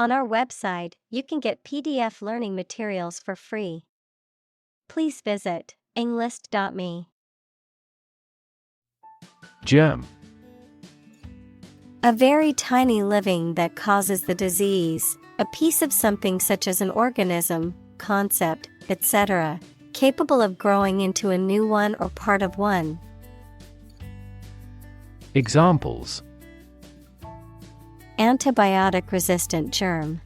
On our website, you can get PDF learning materials for free. Please visit englist.me. Germ. A very tiny living that causes the disease, a piece of something such as an organism, concept, etc., capable of growing into a new one or part of one. Examples: Antibiotic-resistant germ.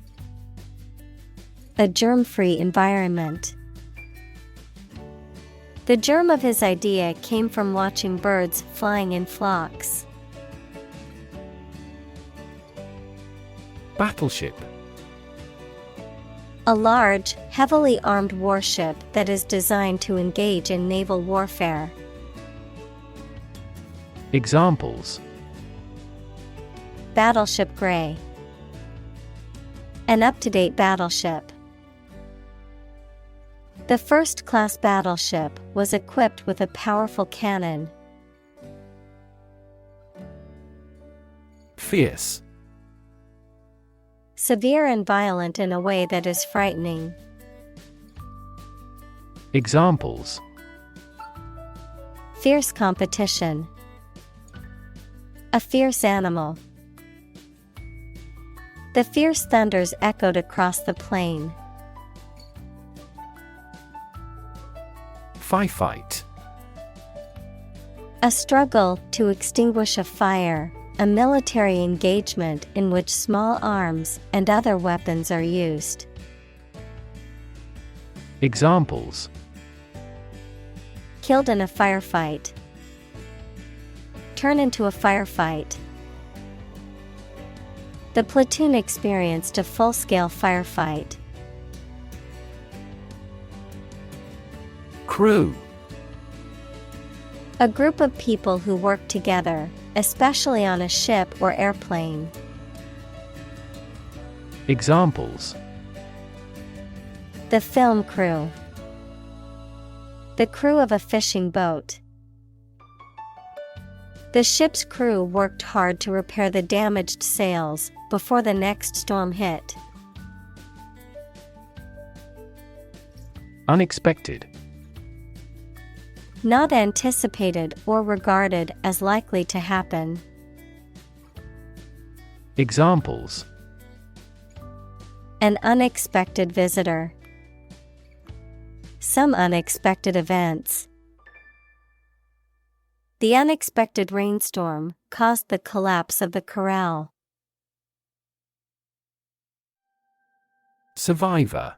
A germ-free environment. The germ of his idea came from watching birds flying in flocks. Battleship. A large, heavily armed warship that is designed to engage in naval warfare. Examples: Battleship Gray. An up-to-date battleship. The first-class battleship was equipped with a powerful cannon. Fierce. Severe and violent in a way that is frightening. Examples: Fierce competition. A fierce animal. The fierce thunders echoed across the plain. Firefight. A struggle to extinguish a fire, a military engagement in which small arms and other weapons are used. Examples: Killed in a firefight. Turn into a firefight. The platoon experienced a full-scale firefight. Crew. A group of people who work together, especially on a ship or airplane. Examples: The film crew. The crew of a fishing boat. The ship's crew worked hard to repair the damaged sails before the next storm hit. Unexpected. Not anticipated or regarded as likely to happen. Examples: An unexpected visitor. Some unexpected events. The unexpected rainstorm caused the collapse of the corral. Survivor.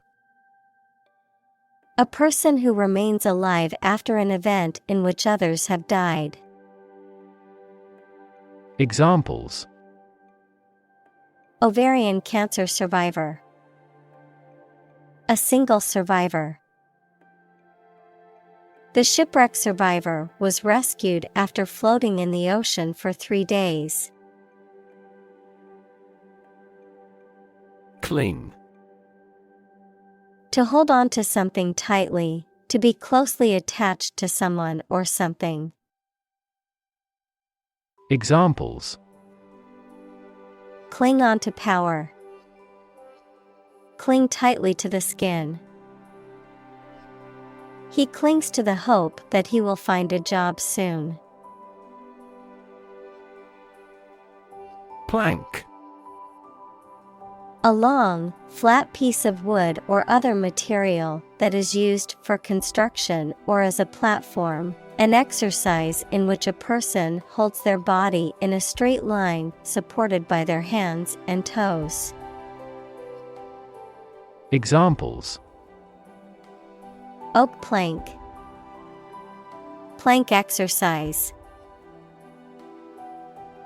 A person who remains alive after an event in which others have died. Examples: Ovarian cancer survivor. A single survivor. The shipwreck survivor was rescued after floating in the ocean for 3 days. Cling. To hold on to something tightly, to be closely attached to someone or something. Examples: Cling on to power. Cling tightly to the skin. He clings to the hope that he will find a job soon. Plank. A long, flat piece of wood or other material that is used for construction or as a platform, an exercise in which a person holds their body in a straight line supported by their hands and toes. Examples: Oak plank. Plank exercise.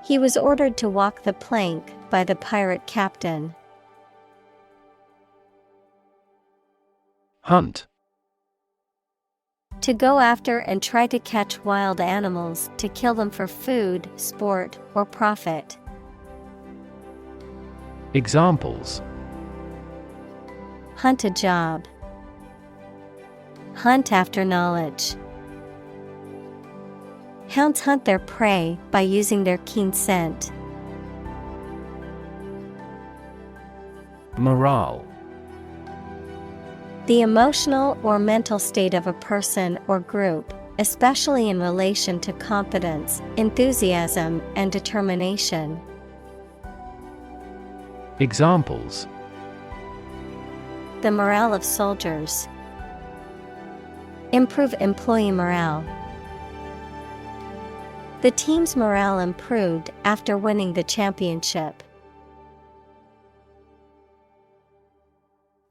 He was ordered to walk the plank by the pirate captain. Hunt. To go after and try to catch wild animals to kill them for food, sport, or profit. Examples: Hunt a job. Hunt after knowledge. Hounds hunt their prey by using their keen scent. Morale. The emotional or mental state of a person or group, especially in relation to confidence, enthusiasm, and determination. Examples: The morale of soldiers. Improve employee morale. The team's morale improved after winning the championship.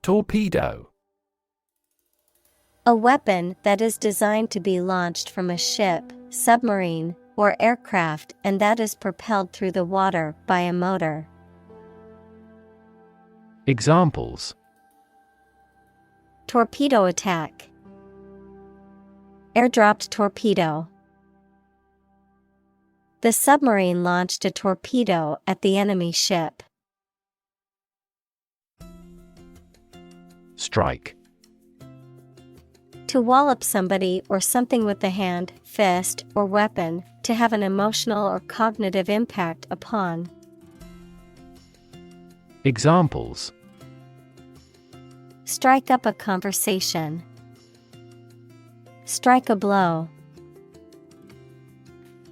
Torpedo. A weapon that is designed to be launched from a ship, submarine, or aircraft and that is propelled through the water by a motor. Examples: Torpedo attack. Airdropped torpedo. The submarine launched a torpedo at the enemy ship. Strike. To wallop somebody or something with the hand, fist, or weapon, to have an emotional or cognitive impact upon. Examples: Strike up a conversation. Strike a blow.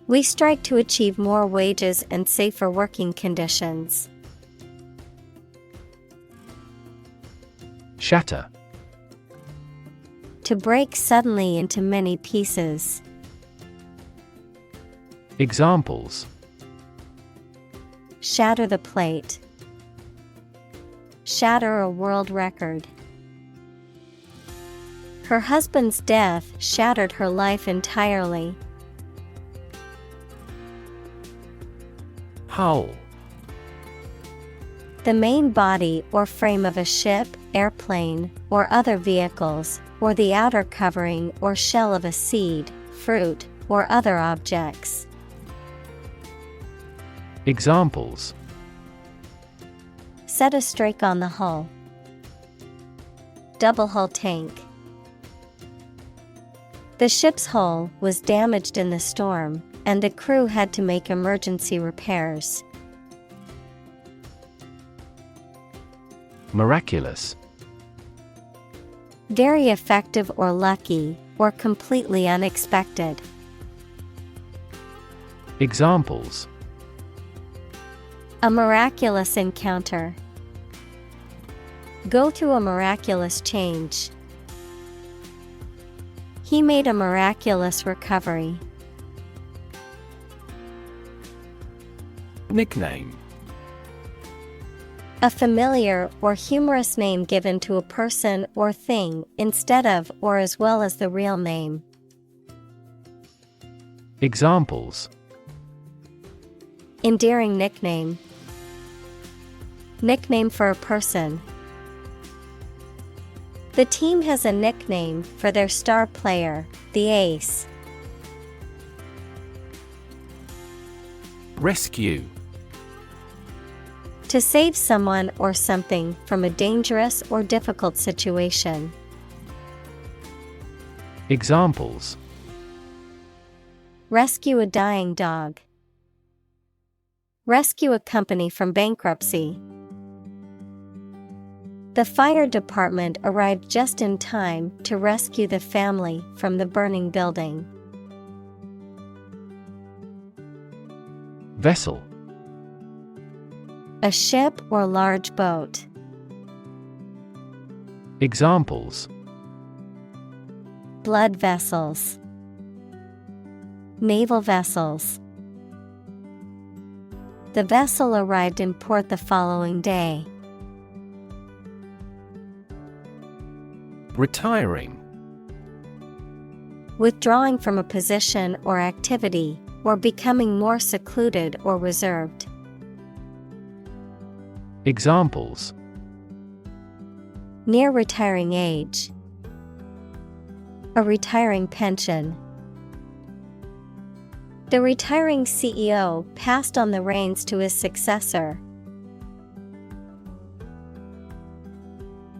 We strike to achieve more wages and safer working conditions. Shatter. To break suddenly into many pieces. Examples: Shatter the plate. Shatter a world record. Her husband's death shattered her life entirely. Hull. The main body or frame of a ship, airplane, or other vehicles, or the outer covering or shell of a seed, fruit, or other objects. Examples: Set a strake on the hull. Double hull tank. The ship's hull was damaged in the storm, and the crew had to make emergency repairs. Miraculous. Very effective or lucky, or completely unexpected. Examples: A miraculous encounter. Go through a miraculous change. He made a miraculous recovery. Nickname. A familiar or humorous name given to a person or thing instead of or as well as the real name. Examples: Endearing nickname. Nickname for a person. The team has a nickname for their star player, the ace. Rescue. To save someone or something from a dangerous or difficult situation. Examples: Rescue a dying dog. Rescue a company from bankruptcy. The fire department arrived just in time to rescue the family from the burning building. Vessel. A ship or large boat. Examples: Blood vessels. Naval vessels. The vessel arrived in port the following day. Retiring. Withdrawing from a position or activity, or becoming more secluded or reserved. Examples: Near retiring age. A retiring pension. The retiring CEO passed on the reins to his successor.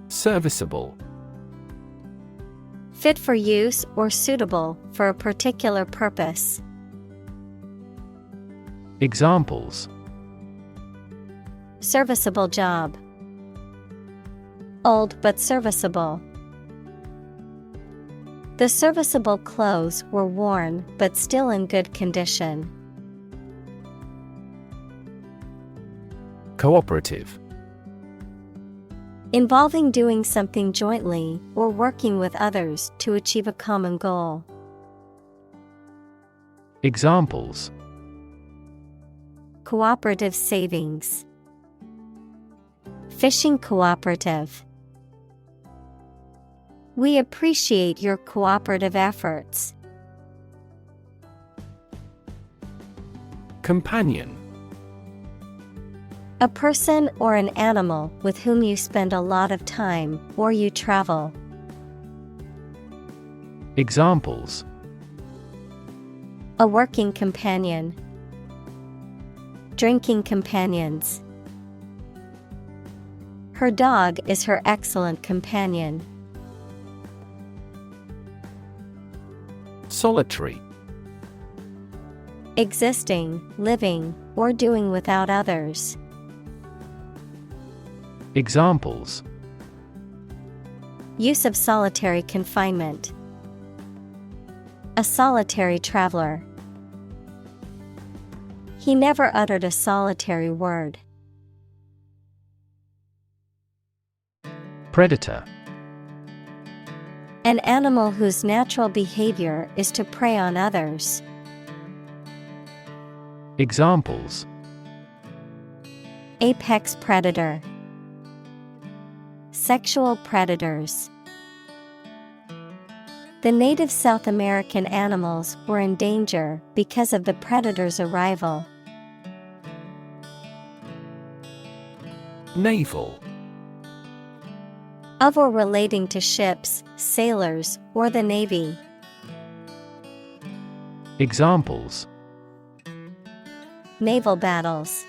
Serviceable. Fit for use or suitable for a particular purpose. Examples: Serviceable job. Old but serviceable. The serviceable clothes were worn but still in good condition. Cooperative. Involving doing something jointly or working with others to achieve a common goal. Examples: Cooperative savings. Fishing cooperative. We appreciate your cooperative efforts. Companion. A person or an animal with whom you spend a lot of time or you travel. Examples: A working companion. Drinking companions. Her dog is her excellent companion. Solitary. Existing, living, or doing without others. Examples: Use of solitary confinement. A solitary traveler. He never uttered a solitary word. Predator. An animal whose natural behavior is to prey on others. Examples: Apex predator. Sexual predators. The native South American animals were in danger because of the predator's arrival. Naval. Of or relating to ships, sailors, or the Navy. Examples: Naval battles.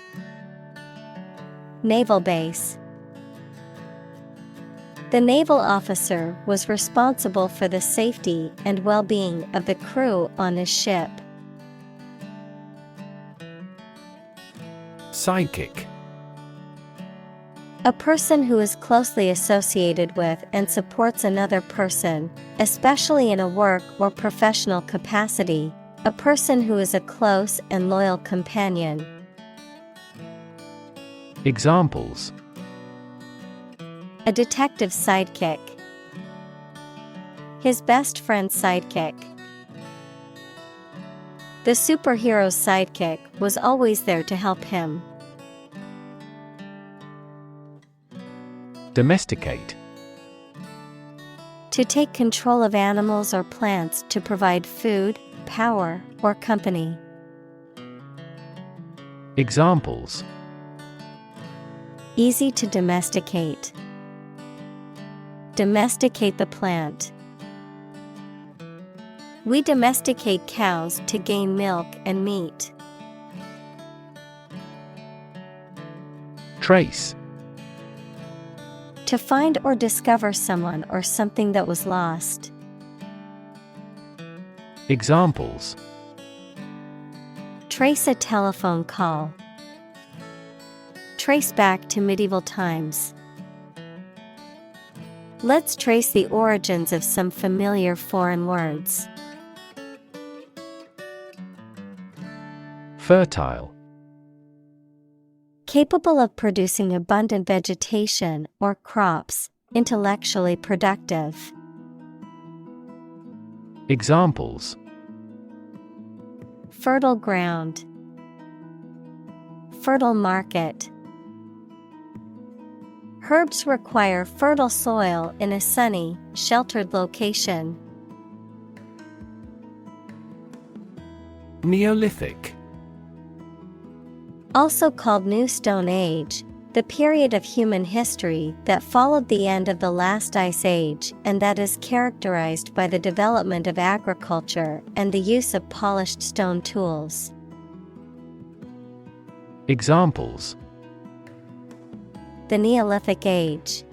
Naval base. The naval officer was responsible for the safety and well-being of the crew on his ship. Sidekick. A person who is closely associated with and supports another person, especially in a work or professional capacity. A person who is a close and loyal companion. Examples: A detective's sidekick. His best friend's sidekick. The superhero's sidekick was always there to help him. Domesticate. To take control of animals or plants to provide food, power, or company. Examples: Easy to domesticate. Domesticate the plant. We domesticate cows to gain milk and meat. Trace. To find or discover someone or something that was lost. Examples: Trace a telephone call. Trace back to medieval times. Let's trace the origins of some familiar foreign words. Fertile. Capable of producing abundant vegetation or crops, intellectually productive. Examples: Fertile ground. Fertile market. Herbs require fertile soil in a sunny, sheltered location. Neolithic. Also called New Stone Age, the period of human history that followed the end of the last ice age and that is characterized by the development of agriculture and the use of polished stone tools. Examples: The Neolithic Age.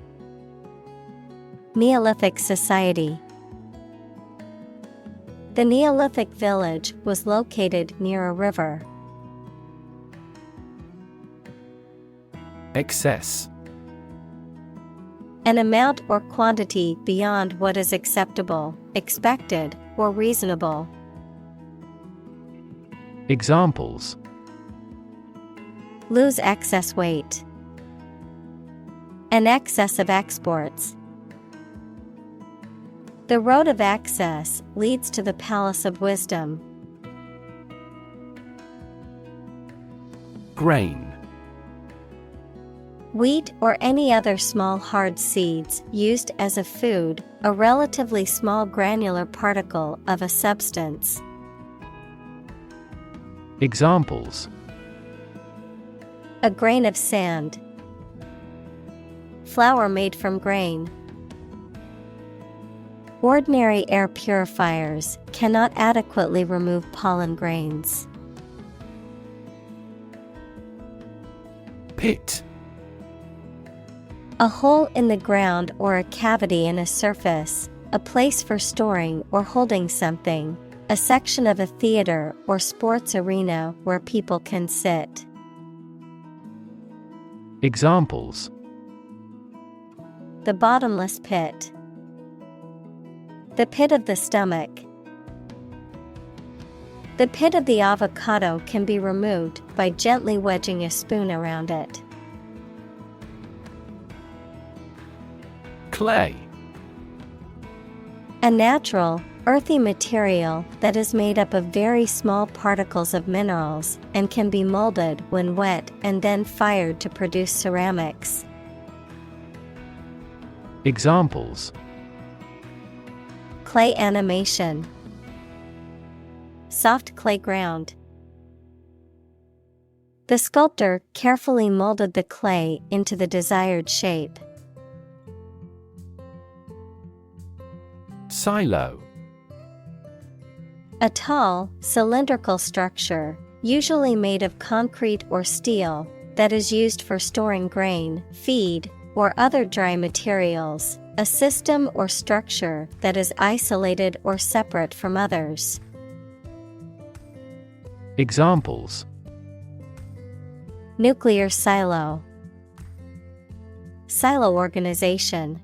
Neolithic society. The Neolithic village was located near a river. Excess. An amount or quantity beyond what is acceptable, expected, or reasonable. Examples: Lose excess weight. An excess of exports. The road of access leads to the Palace of Wisdom. Grain. Wheat or any other small hard seeds used as a food, a relatively small granular particle of a substance. Examples: A grain of sand. Flour made from grain. Ordinary air purifiers cannot adequately remove pollen grains. Pit. A hole in the ground or a cavity in a surface, a place for storing or holding something, a section of a theater or sports arena where people can sit. Examples: The bottomless pit. The pit of the stomach. The pit of the avocado can be removed by gently wedging a spoon around it. Clay. A natural, earthy material that is made up of very small particles of minerals and can be molded when wet and then fired to produce ceramics. Examples: Clay animation. Soft clay ground. The sculptor carefully molded the clay into the desired shape. Silo. A tall, cylindrical structure, usually made of concrete or steel, that is used for storing grain, feed, or other dry materials, a system or structure that is isolated or separate from others. Examples: Nuclear silo. Silo organization.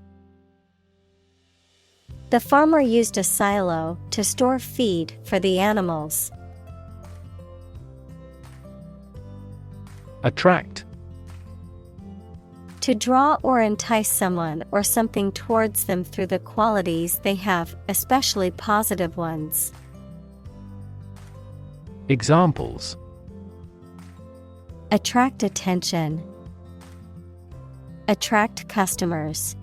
The farmer used a silo to store feed for the animals. Attract. To draw or entice someone or something towards them through the qualities they have, especially positive ones. Examples: Attract attention. Attract customers.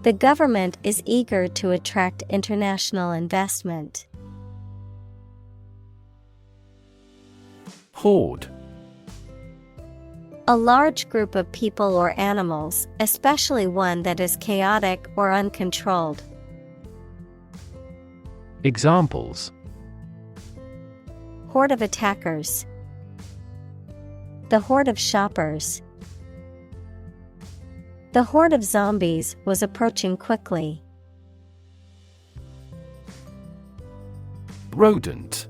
The government is eager to attract international investment. Horde. A large group of people or animals, especially one that is chaotic or uncontrolled. Examples: Horde of attackers. The horde of shoppers. The horde of zombies was approaching quickly. Rodent.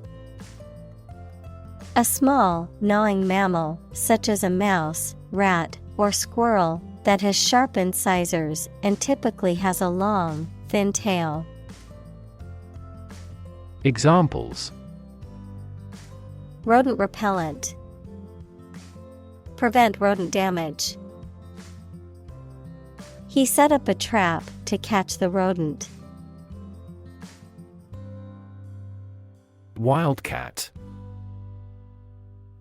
A small, gnawing mammal, such as a mouse, rat, or squirrel, that has sharp incisors and typically has a long, thin tail. Examples: Rodent repellent. Prevent rodent damage. He set up a trap to catch the rodent. Wildcat.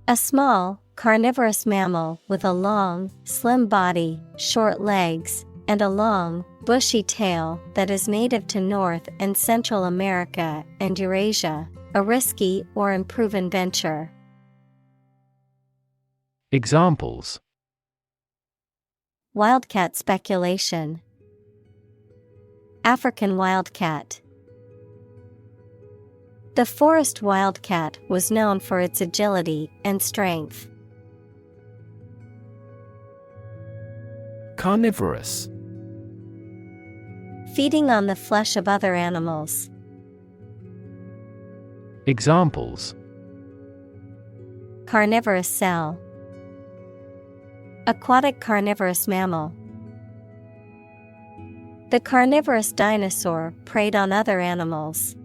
A small, carnivorous mammal with a long, slim body, short legs, and a long, bushy tail that is native to North and Central America and Eurasia, a risky or unproven venture. Examples: Wildcat speculation. African wildcat. The forest wildcat was known for its agility and strength. Carnivorous. Feeding on the flesh of other animals. Examples: Carnivorous cell. Aquatic carnivorous mammal. The carnivorous dinosaur preyed on other animals.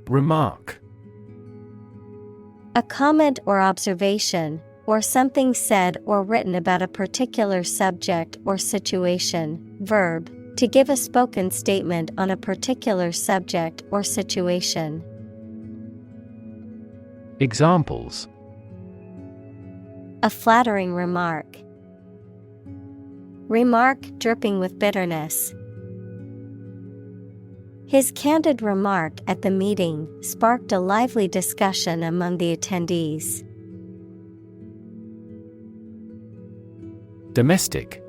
Remark. A comment or observation, or something said or written about a particular subject or situation. Verb, to give a spoken statement on a particular subject or situation. Examples. A flattering remark. Remark dripping with bitterness. His candid remark at the meeting sparked a lively discussion among the attendees. Domestic.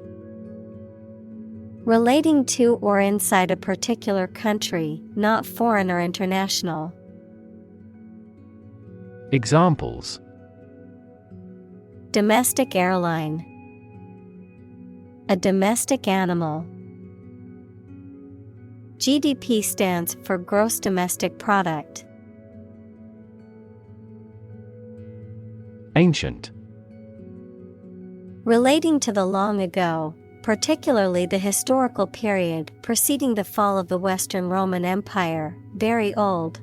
Relating to or inside a particular country, not foreign or international. Examples. Domestic airline. A domestic animal. GDP stands for gross domestic product. Ancient. Relating to the long ago, particularly the historical period preceding the fall of the Western Roman Empire, very old.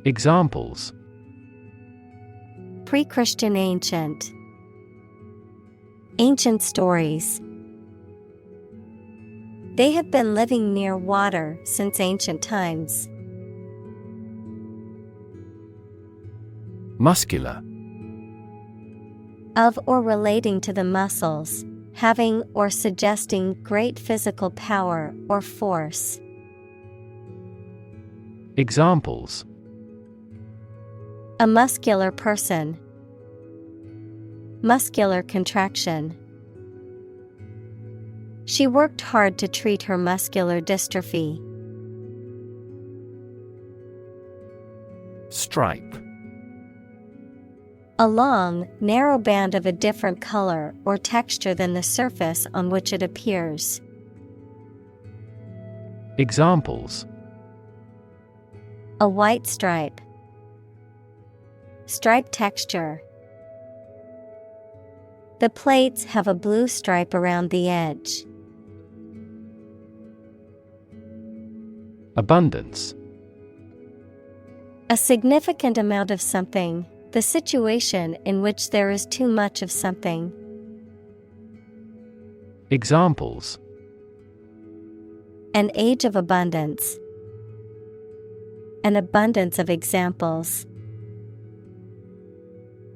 Examples. Pre-Christian ancient. Ancient stories. They have been living near water since ancient times. Muscular. Of or relating to the muscles, having or suggesting great physical power or force. Examples. A muscular person. Muscular contraction. She worked hard to treat her muscular dystrophy. Stripe. A long, narrow band of a different color or texture than the surface on which it appears. Examples. A white stripe. Stripe texture. The plates have a blue stripe around the edge. Abundance. A significant amount of something, the situation in which there is too much of something. Examples. An age of abundance. An abundance of examples.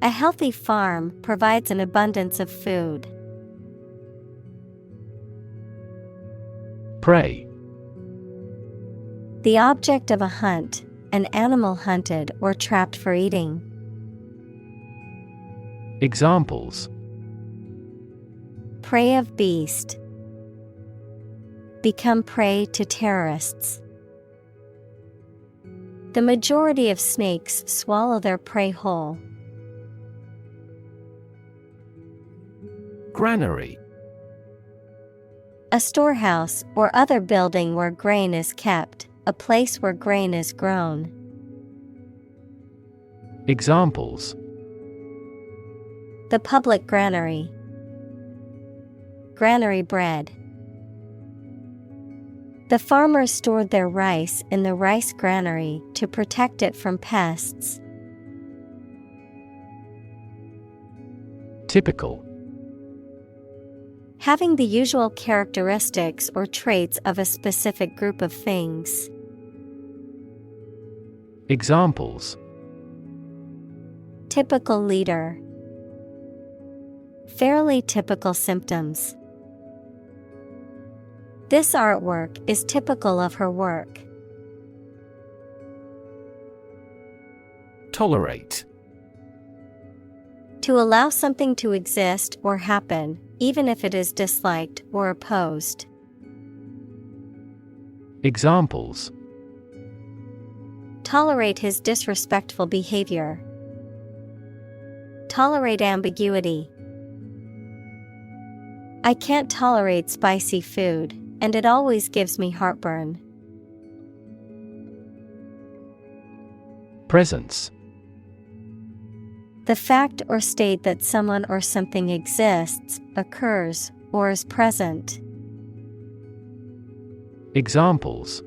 A healthy farm provides an abundance of food. Prey. The object of a hunt, an animal hunted or trapped for eating. Examples. Prey of beast. Become prey to terrorists. The majority of snakes swallow their prey whole. Granary. A storehouse or other building where grain is kept, a place where grain is grown. Examples. The public granary. Granary bread. The farmers stored their rice in the rice granary to protect it from pests. Typical. Having the usual characteristics or traits of a specific group of things. Examples. Typical leader. Fairly typical symptoms. This artwork is typical of her work. Tolerate. To allow something to exist or happen, even if it is disliked or opposed. Examples. Tolerate his disrespectful behavior. Tolerate ambiguity. I can't tolerate spicy food, and it always gives me heartburn. Presence. The fact or state that someone or something exists, occurs, or is present. Examples: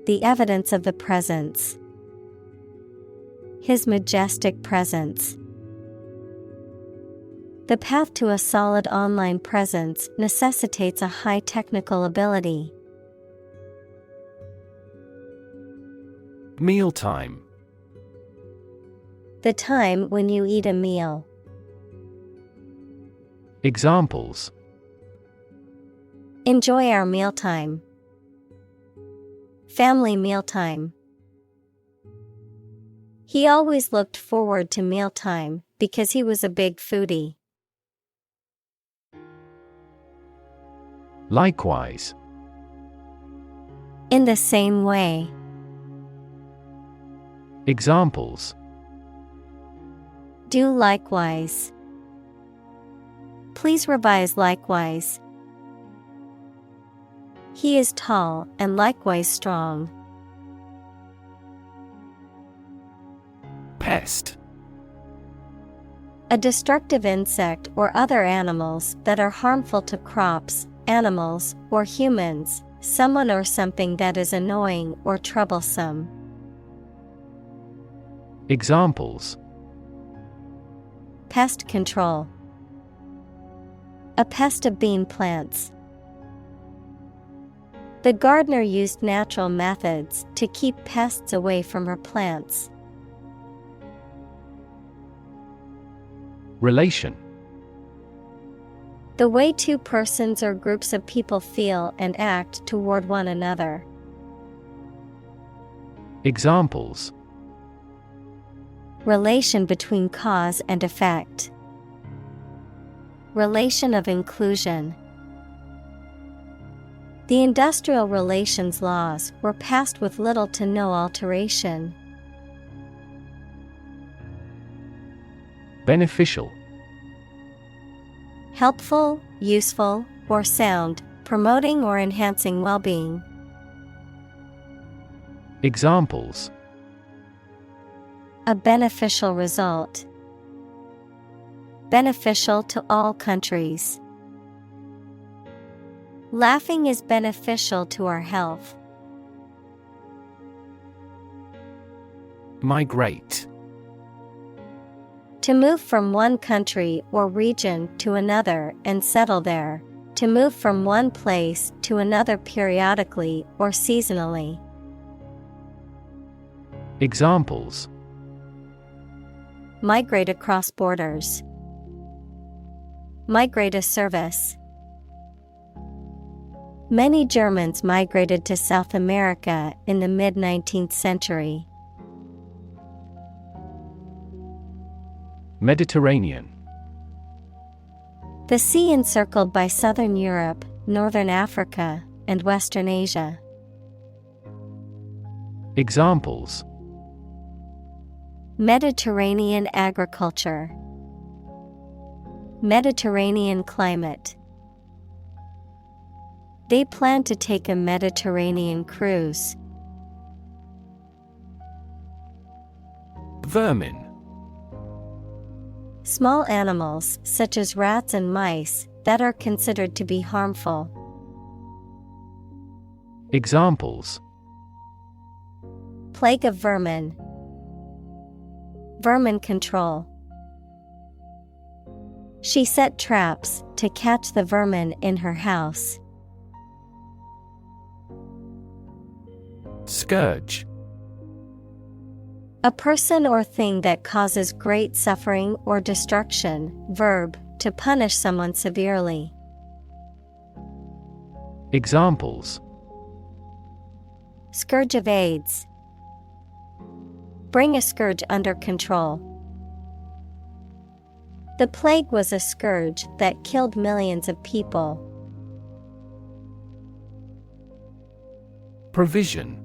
The evidence of the presence. His majestic presence. The path to a solid online presence necessitates a high technical ability. Mealtime. The time when you eat a meal. Examples: Enjoy our mealtime. Family mealtime. He always looked forward to mealtime because he was a big foodie. Likewise. In the same way. Examples: Do likewise. Please revise likewise. He is tall and likewise strong. Pest. A destructive insect or other animals that are harmful to crops, animals, or humans, someone or something that is annoying or troublesome. Examples: Pest control. A pest of bean plants. The gardener used natural methods to keep pests away from her plants. Relation. The way two persons or groups of people feel and act toward one another. Examples: Relation between cause and effect. Relation of inclusion. The industrial relations laws were passed with little to no alteration. Beneficial. Helpful, useful, or sound, promoting or enhancing well-being. Examples: A beneficial result. Beneficial to all countries. Laughing is beneficial to our health. Migrate. To move from one country or region to another and settle there. To move from one place to another periodically or seasonally. Examples: Migrate across borders. Migrate a service. Many Germans migrated to South America in the mid-19th century. Mediterranean. The sea encircled by southern Europe, northern Africa, and western Asia. Examples: Mediterranean agriculture. Mediterranean climate. They plan to take a Mediterranean cruise. Vermin. Small animals, such as rats and mice, that are considered to be harmful. Examples: Plague of vermin. Vermin control. She set traps to catch the vermin in her house. Scourge. A person or thing that causes great suffering or destruction. Verb, to punish someone severely. Examples: Scourge of AIDS. Bring a scourge under control. The plague was a scourge that killed millions of people. Provision.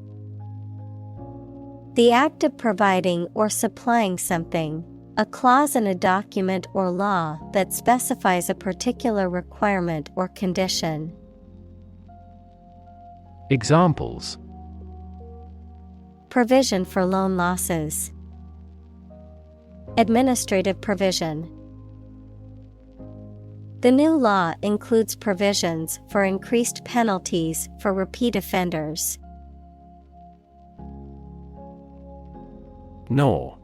The act of providing or supplying something, a clause in a document or law that specifies a particular requirement or condition. Examples: Provision for loan losses. Administrative provision. The new law includes provisions for increased penalties for repeat offenders. Gnaw.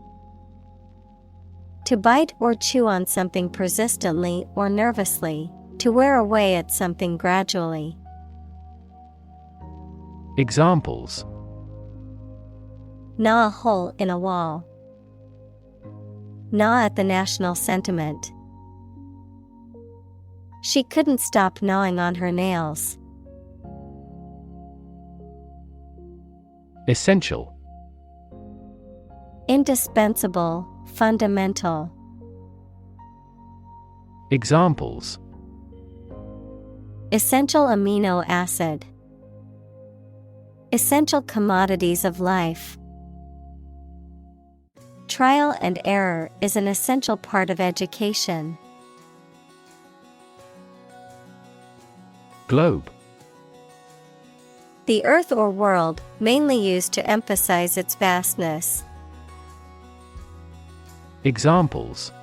To bite or chew on something persistently or nervously, to wear away at something gradually. Examples: Gnaw a hole in a wall. Gnaw at the national sentiment. She couldn't stop gnawing on her nails. Essential. Indispensable, fundamental. Examples: Essential amino acid. Essential commodities of life. Trial and error is an essential part of education. Globe. The earth or world, mainly used to emphasize its vastness. Examples: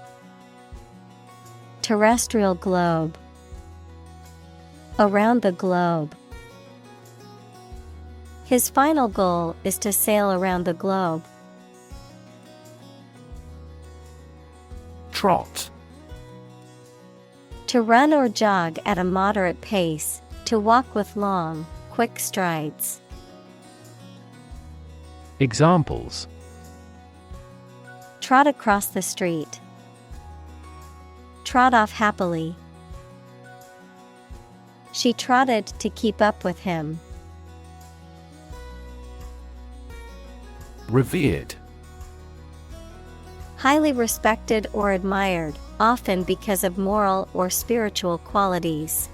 Terrestrial globe. Around the globe. His final goal is to sail around the globe. Trot. To run or jog at a moderate pace, to walk with long, quick strides. Examples: Trot across the street. Trot off happily. She trotted to keep up with him. Revered. Highly respected or admired, often because of moral or spiritual qualities.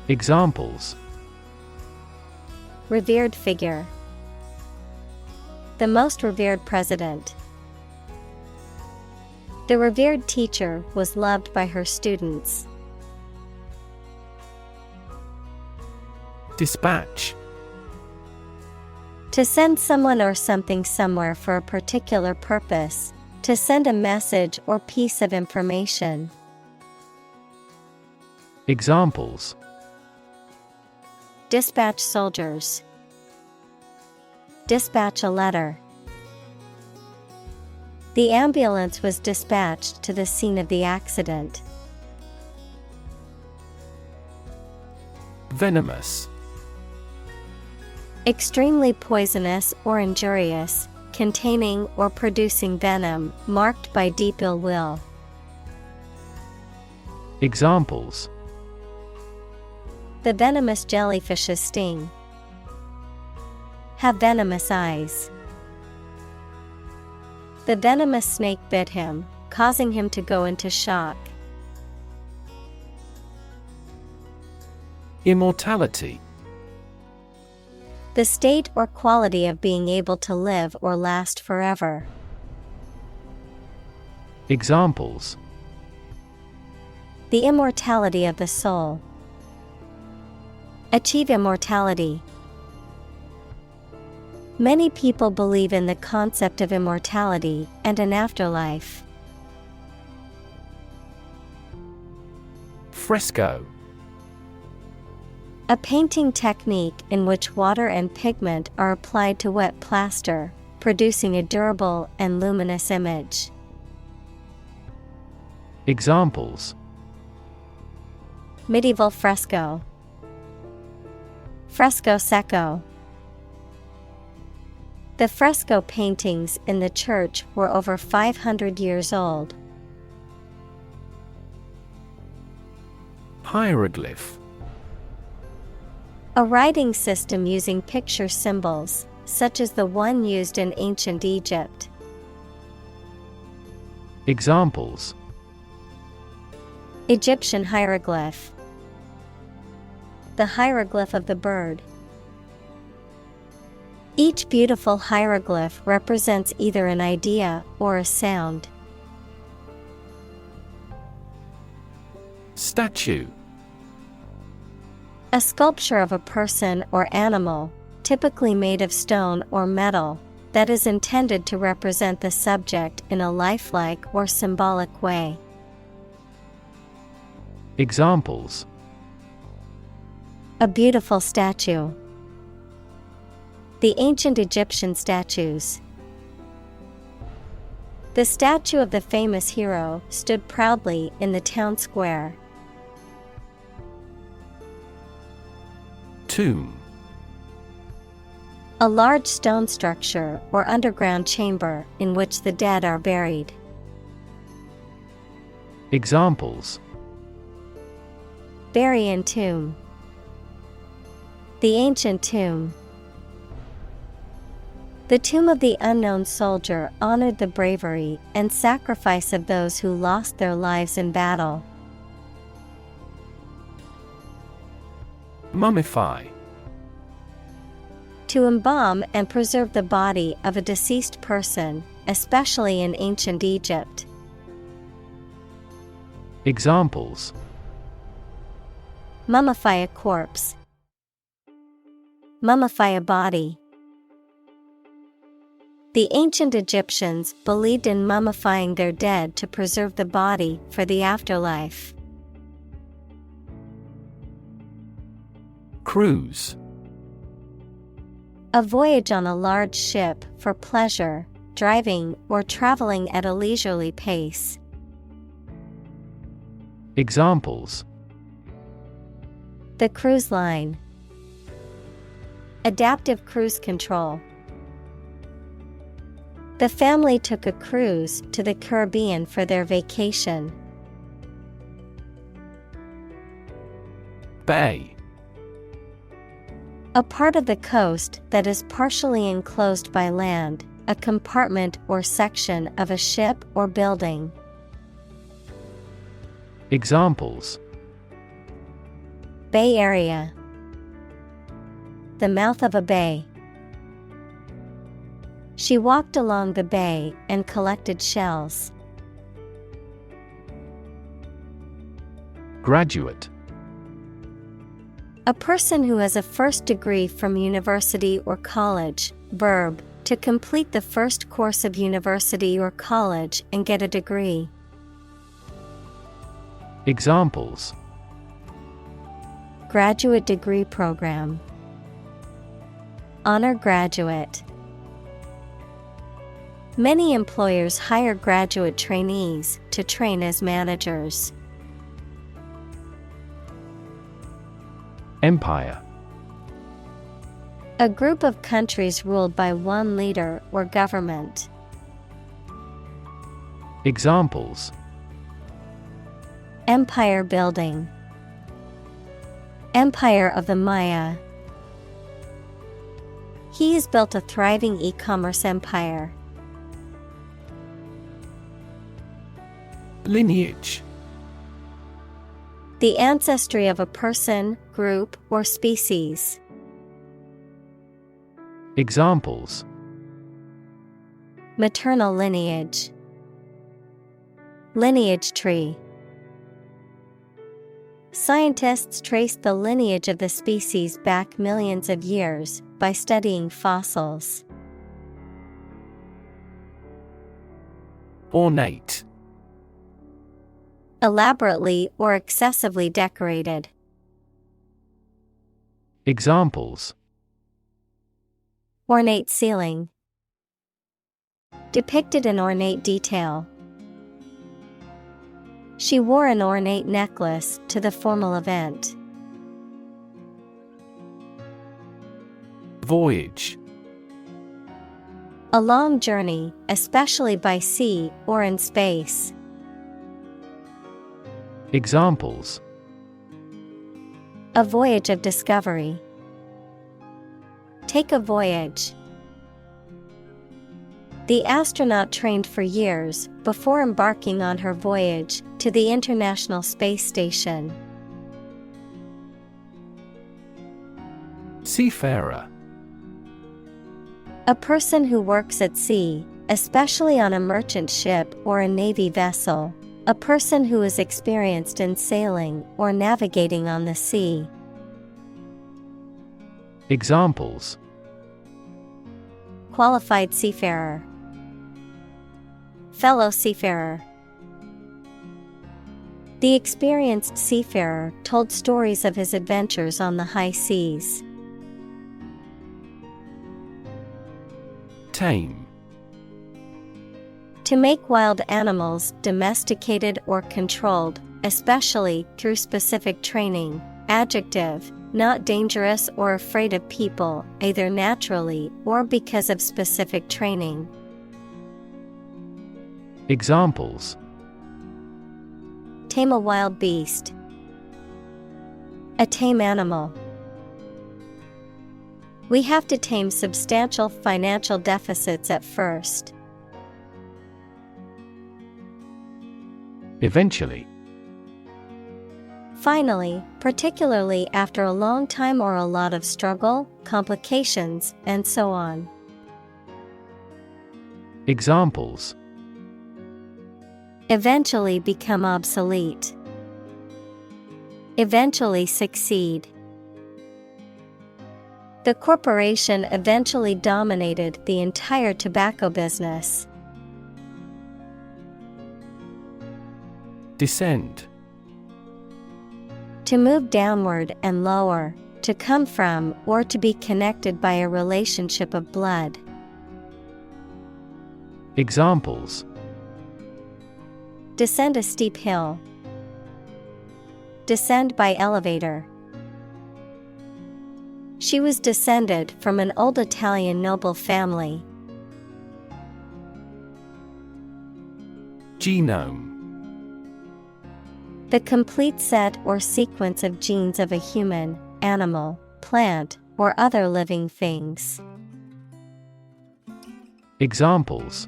Examples: Revered figure. The most revered president. The revered teacher was loved by her students. Dispatch. To send someone or something somewhere for a particular purpose. To send a message or piece of information. Examples: Dispatch soldiers. Dispatch a letter. The ambulance was dispatched to the scene of the accident. Venomous. Extremely poisonous or injurious, containing or producing venom, marked by deep ill will. Examples: The venomous jellyfish's sting. Have venomous eyes. The venomous snake bit him, causing him to go into shock. Immortality. The state or quality of being able to live or last forever. Examples: The immortality of the soul. Achieve immortality. Many people believe in the concept of immortality and an afterlife. Fresco. A painting technique in which water and pigment are applied to wet plaster, producing a durable and luminous image. Examples: Medieval fresco. Fresco secco. The fresco paintings in the church were over 500 years old. Hieroglyph. A writing system using picture symbols, such as the one used in ancient Egypt. Examples: Egyptian hieroglyph. The hieroglyph of the bird. Each beautiful hieroglyph represents either an idea or a sound. Statue. A sculpture of a person or animal, typically made of stone or metal, that is intended to represent the subject in a lifelike or symbolic way. Examples: a beautiful statue. The ancient Egyptian statues. The statue of the famous hero stood proudly in the town square. Tomb. A large stone structure or underground chamber in which the dead are buried. Examples: bury in tomb. The ancient tomb. The tomb of the unknown soldier honored the bravery and sacrifice of those who lost their lives in battle. Mummify. To embalm and preserve the body of a deceased person, especially in ancient Egypt. Examples: mummify a corpse. Mummify a body. The ancient Egyptians believed in mummifying their dead to preserve the body for the afterlife. Cruise. A voyage on a large ship for pleasure, driving or traveling at a leisurely pace. Examples: the cruise line. Adaptive cruise control. The family took a cruise to the Caribbean for their vacation. Bay. A part of the coast that is partially enclosed by land, a compartment or section of a ship or building. Examples: Bay Area. The mouth of a bay. She walked along the bay and collected shells. Graduate. A person who has a first degree from university or college. Verb, to complete the first course of university or college and get a degree. Examples: graduate degree program. Honor graduate. Many employers hire graduate trainees to train as managers. Empire. A group of countries ruled by one leader or government. Examples: empire building. Empire of the Maya. He has built a thriving e-commerce empire. Lineage. The ancestry of a person, group, or species. Examples: maternal lineage. Lineage tree. Scientists traced the lineage of the species back millions of years by studying fossils. Ornate. Elaborately or excessively decorated. Examples: ornate ceiling. Depicted in ornate detail. She wore an ornate necklace to the formal event. Voyage. A long journey, especially by sea or in space. Examples: a voyage of discovery. Take a voyage. The astronaut trained for years before embarking on her voyage to the International Space Station. Seafarer. A person who works at sea, especially on a merchant ship or a navy vessel. A person who is experienced in sailing or navigating on the sea. Examples: Qualified seafarer. Fellow seafarer. The experienced seafarer told stories of his adventures on the high seas. Tame. To make wild animals domesticated or controlled, especially through specific training. Adjective, not dangerous or afraid of people, either naturally or because of specific training. Examples: Tame a wild beast. A tame animal. We have to tame substantial financial deficits at first. Eventually. Finally, particularly after a long time or a lot of struggle, complications, and so on. Examples: Eventually become obsolete. Eventually succeed. The corporation eventually dominated the entire tobacco business. Descend. To move downward and lower, to come from or to be connected by a relationship of blood. Examples: Descend a steep hill. Descend by elevator. She was descended from an old Italian noble family. Genome. The complete set or sequence of genes of a human, animal, plant, or other living things. Examples: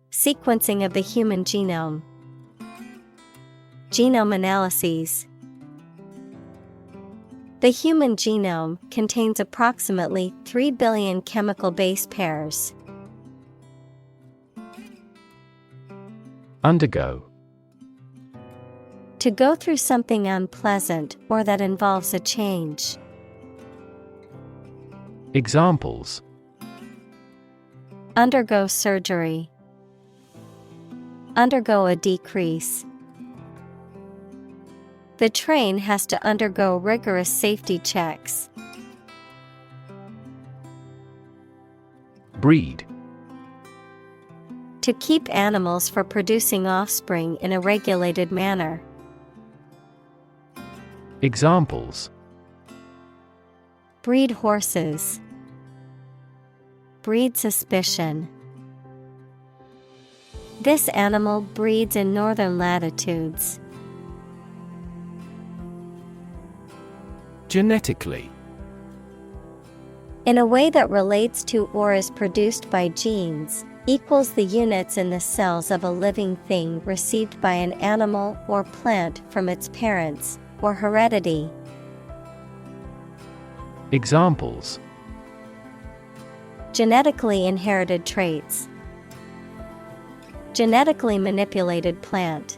Sequencing of the human genome. Genome analyses. The human genome contains approximately 3 billion chemical base pairs. Undergo. To go through something unpleasant or that involves a change. Examples: Undergo surgery. Undergo a decrease. The train has to undergo rigorous safety checks. Breed. To keep animals for producing offspring in a regulated manner. Examples: Breed horses. Breed suspicion. This animal breeds in northern latitudes. Genetically. In a way that relates to or is produced by genes, equals the units in the cells of a living thing received by an animal or plant from its parents, or heredity. Examples: Genetically inherited traits. Genetically manipulated plant.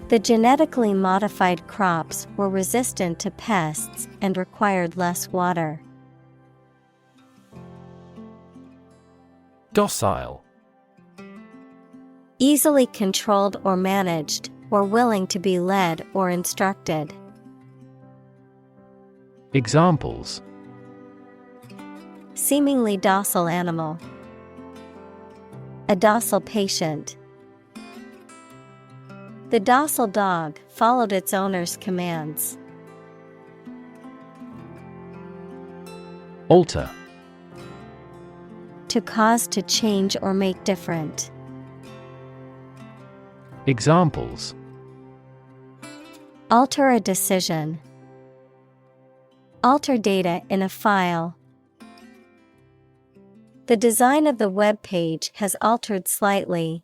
The genetically modified crops were resistant to pests and required less water. Docile. Easily controlled or managed, or willing to be led or instructed. Examples: Seemingly docile animal. A docile patient. The docile dog followed its owner's commands. Alter. To cause to change or make different. Examples: Alter a decision. Alter data in a file. The design of the web page has altered slightly,